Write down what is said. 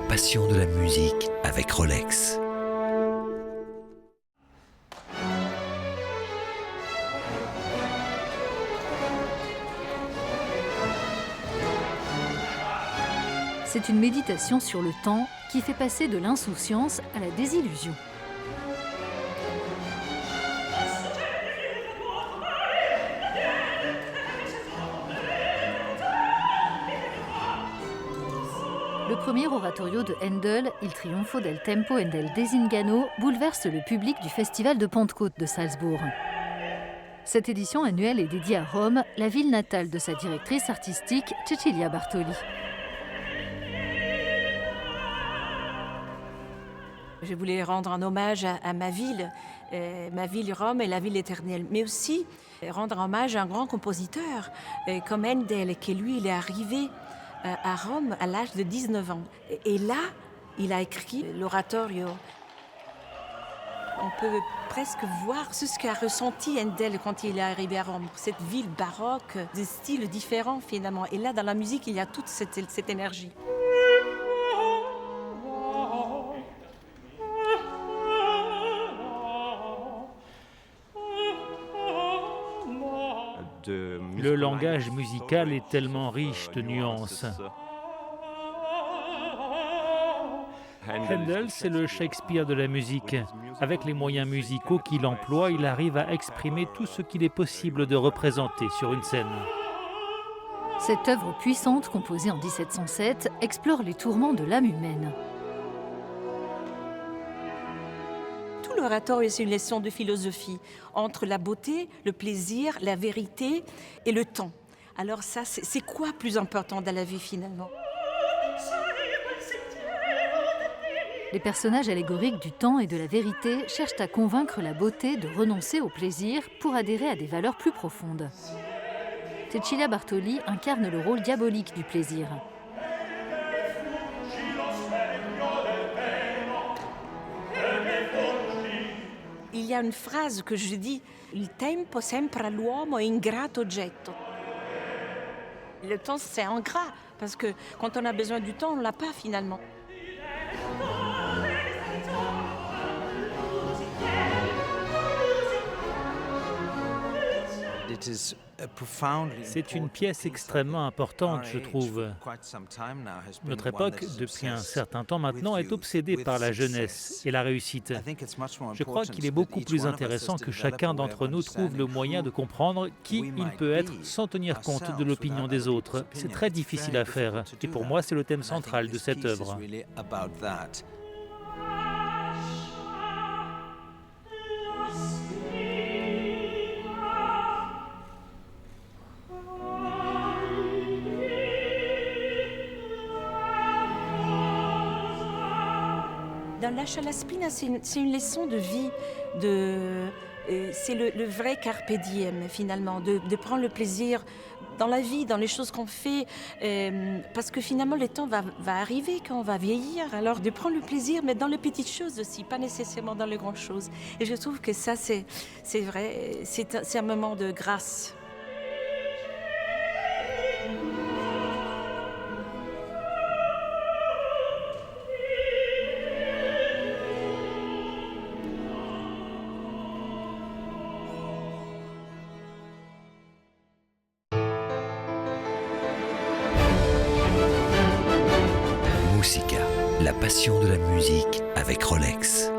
passion de la musique avec Rolex. C'est une méditation sur le temps qui fait passer de l'insouciance à la désillusion. Le premier oratorio de Handel, Il Trionfo del Tempo e del Desingano, bouleverse le public du Festival de Pentecôte de Salzbourg. Cette édition annuelle est dédiée à Rome, la ville natale de sa directrice artistique, Cecilia Bartoli. Je voulais rendre un hommage à ma ville Rome est la ville éternelle, mais aussi rendre hommage à un grand compositeur comme Handel, qui lui, il est arrivé à Rome à l'âge de 19 ans. Et là, il a écrit l'oratorio. On peut presque voir ce qu'a ressenti Handel quand il est arrivé à Rome. Cette ville baroque, des styles différents finalement. Et là, dans la musique, il y a toute cette énergie. Le langage musical est tellement riche de nuances. Handel, c'est le Shakespeare de la musique. Avec les moyens musicaux qu'il emploie, il arrive à exprimer tout ce qu'il est possible de représenter sur une scène. Cette œuvre puissante, composée en 1707, explore les tourments de l'âme humaine. L'oratorio, c'est une leçon de philosophie entre la beauté, le plaisir, la vérité et le temps. Alors ça, c'est quoi plus important dans la vie finalement? Les personnages allégoriques du temps et de la vérité cherchent à convaincre la beauté de renoncer au plaisir pour adhérer à des valeurs plus profondes. Cecilia Bartoli incarne le rôle diabolique du plaisir. Il y a une phrase que je dis, il tempo sembra l'uomo ingrato oggetto. Le temps, c'est ingrat, parce que quand on a besoin du temps, on ne l'a pas finalement. C'est une pièce extrêmement importante, je trouve. Notre époque, depuis un certain temps maintenant, est obsédée par la jeunesse et la réussite. Je crois qu'il est beaucoup plus intéressant que chacun d'entre nous trouve le moyen de comprendre qui il peut être sans tenir compte de l'opinion des autres. C'est très difficile à faire. Et pour moi, c'est le thème central de cette œuvre. Dans La Chalaspina, c'est une leçon de vie, c'est le vrai carpe diem finalement, de prendre le plaisir dans la vie, dans les choses qu'on fait, parce que finalement le temps va arriver quand on va vieillir, alors de prendre le plaisir, mais dans les petites choses aussi, pas nécessairement dans les grandes choses. Et je trouve que ça, c'est vrai, c'est un moment de grâce. Musica, la passion de la musique avec Rolex.